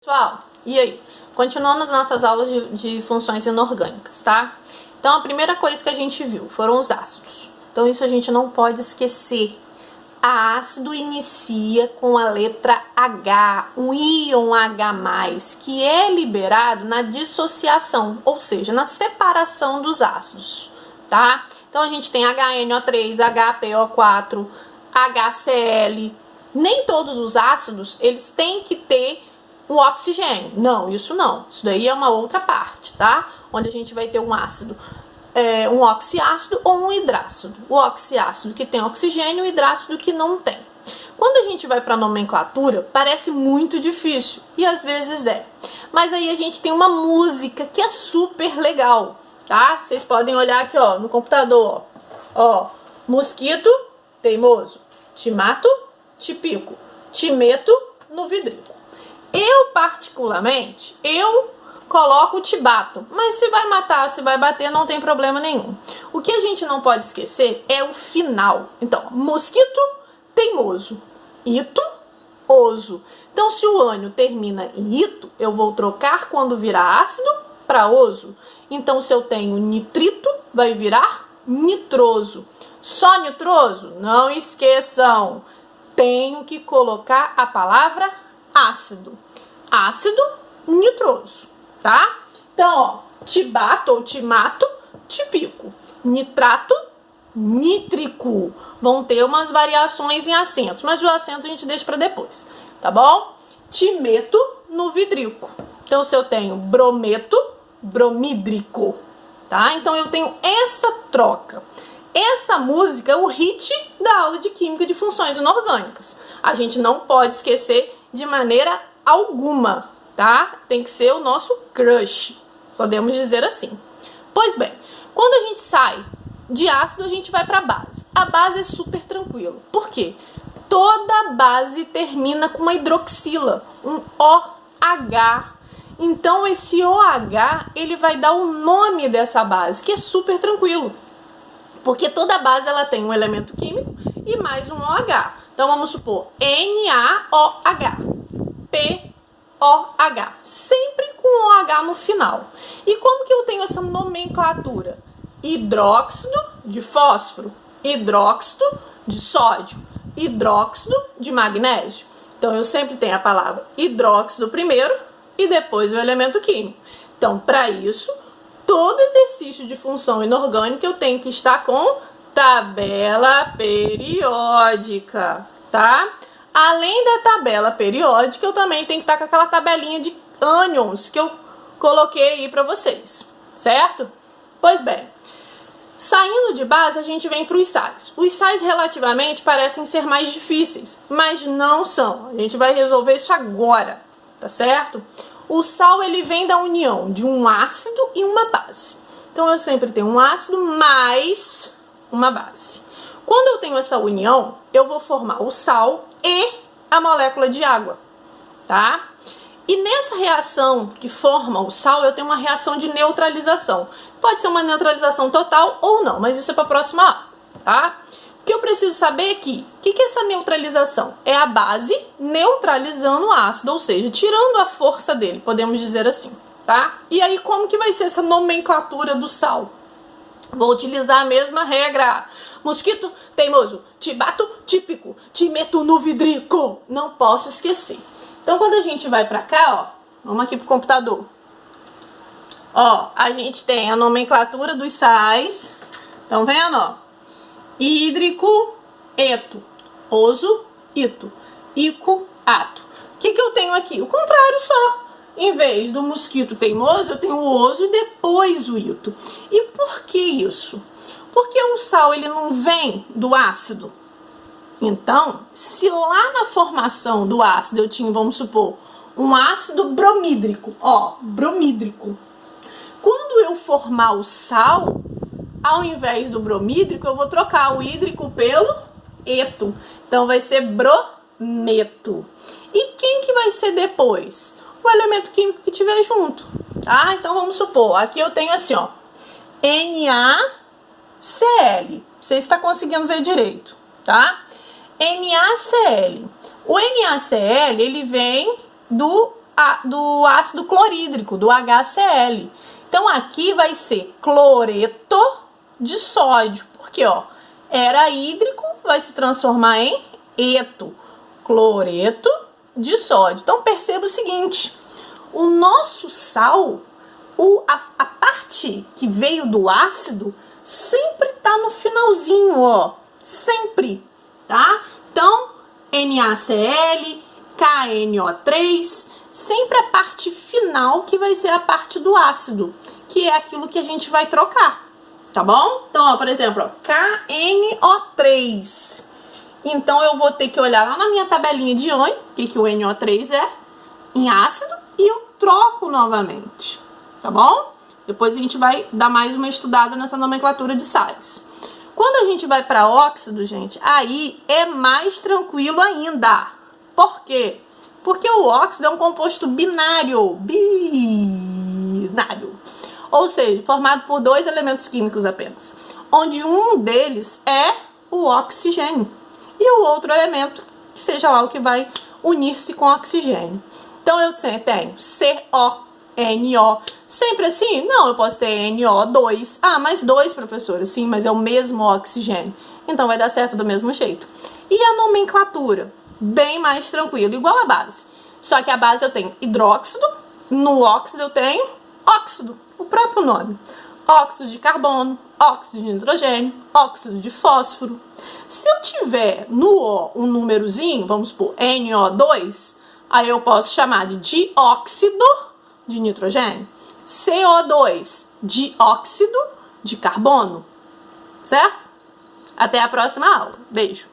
Pessoal, e aí? Continuando as nossas aulas de funções inorgânicas, tá? Então, a primeira coisa que a gente viu foram os ácidos. Então, isso a gente não pode esquecer. A ácido inicia com a letra H, um íon H+, que é liberado na dissociação, ou seja, na separação dos ácidos, tá? Então, a gente tem HNO3, HPO4, HCl. Nem todos os ácidos, eles têm que ter o oxigênio. Não, isso não. Isso daí é uma outra parte, tá? Onde a gente vai ter um ácido, um oxiácido ou um hidrácido. O oxiácido que tem oxigênio, o hidrácido que não tem. Quando a gente vai para a nomenclatura, parece muito difícil. E às vezes é. Mas aí a gente tem uma música que é super legal, tá? Vocês podem olhar aqui, ó, no computador. Ó, mosquito, teimoso. Te mato, te pico. Te meto no vidrico. Eu, particularmente, coloco te bato. Mas se vai matar, se vai bater, não tem problema nenhum. O que a gente não pode esquecer é o final. Então, mosquito, teimoso. Ito, oso. Então, se o ânio termina em ito, eu vou trocar quando virar ácido para oso. Então, se eu tenho nitrito, vai virar nitroso. Só nitroso? Não esqueçam. Tenho que colocar a palavra ácido. Ácido nitroso, tá? Então, ó, te bato ou te mato, te pico. Nitrato, nítrico. Vão ter umas variações em acentos, mas o acento a gente deixa para depois, tá bom? Te meto no vidrico. Então, se eu tenho brometo, bromídrico, tá? Então, eu tenho essa troca. Essa música é o hit da aula de Química de Funções Inorgânicas. A gente não pode esquecer de maneira alguma, tá? Tem que ser o nosso crush, podemos dizer assim. Pois bem, quando a gente sai de ácido, a gente vai para a base. A base é super tranquilo. Por quê? Toda base termina com uma hidroxila, um OH. Então, esse OH, ele vai dar o nome dessa base, que é super tranquilo. Porque toda base ela tem um elemento químico e mais um OH. Então, vamos supor, NaOH, POH, sempre com OH no final. E como que eu tenho essa nomenclatura? Hidróxido de fósforo, hidróxido de sódio, hidróxido de magnésio. Então, eu sempre tenho a palavra hidróxido primeiro e depois o elemento químico. Então, para isso, todo exercício de função inorgânica eu tenho que estar com tabela periódica, tá? Além da tabela periódica, eu também tenho que estar com aquela tabelinha de ânions que eu coloquei aí para vocês, certo? Pois bem, saindo de base, a gente vem para os sais. Os sais relativamente parecem ser mais difíceis, mas não são. A gente vai resolver isso agora, tá certo? O sal, ele vem da união de um ácido e uma base. Então, eu sempre tenho um ácido mais uma base. Quando eu tenho essa união, eu vou formar o sal e a molécula de água, tá? E nessa reação que forma o sal, eu tenho uma reação de neutralização. Pode ser uma neutralização total ou não, mas isso é para a próxima aula, tá? O que eu preciso saber aqui, o que é essa neutralização? É a base neutralizando o ácido, ou seja, tirando a força dele, podemos dizer assim, tá? E aí, como que vai ser essa nomenclatura do sal? Vou utilizar a mesma regra. Mosquito, teimoso, te bato, te pico, te meto no vidrico. Não posso esquecer. Então, quando a gente vai pra cá, ó, vamos aqui pro computador. Ó, a gente tem a nomenclatura dos sais. Estão vendo, ó? Hídrico, eto. Oso, ito. Ico, ato. O que eu tenho aqui? O contrário só. Em vez do mosquito teimoso, eu tenho o oso e depois o ito. E por que isso? Porque o sal, ele não vem do ácido. Então, se lá na formação do ácido eu tinha, vamos supor, um ácido bromídrico, ó, bromídrico. Quando eu formar o sal, ao invés do bromídrico, eu vou trocar o hídrico pelo eto. Então, vai ser brometo. E quem que vai ser depois? O elemento químico que tiver junto, tá? Então, vamos supor, aqui eu tenho assim, ó, NaCl. Você está conseguindo ver direito, tá? NaCl. O NaCl, ele vem do do ácido clorídrico, do HCl. Então, aqui vai ser cloreto de sódio, porque, ó, era hídrico, vai se transformar em eto, cloreto de sódio. Então, perceba o seguinte, o nosso sal, a parte que veio do ácido, sempre tá no finalzinho, ó, sempre, tá? Então, NaCl, KNO3, sempre a parte final que vai ser a parte do ácido, que é aquilo que a gente vai trocar, tá bom? Então, ó, por exemplo, ó, KNO3. Então, eu vou ter que olhar lá na minha tabelinha de iônio, o que o NO3 é, em ácido, e eu troco novamente, tá bom? Depois a gente vai dar mais uma estudada nessa nomenclatura de sais. Quando a gente vai para óxido, gente, aí é mais tranquilo ainda. Por quê? Porque o óxido é um composto binário. Ou seja, formado por 2 elementos químicos apenas. Onde um deles é o oxigênio. E o outro elemento, seja lá o que vai unir-se com o oxigênio. Então, eu tenho CO, NO. Sempre assim? Não, eu posso ter NO2. Ah, mais 2, professora. Sim, mas é o mesmo oxigênio. Então, vai dar certo do mesmo jeito. E a nomenclatura? Bem mais tranquilo, igual a base. Só que a base eu tenho hidróxido, no óxido eu tenho óxido, o próprio nome. Óxido de carbono, óxido de nitrogênio, óxido de fósforo. Se eu tiver no O um númerozinho, vamos supor NO2, aí eu posso chamar de dióxido de nitrogênio, CO2, dióxido de carbono, certo? Até a próxima aula. Beijo!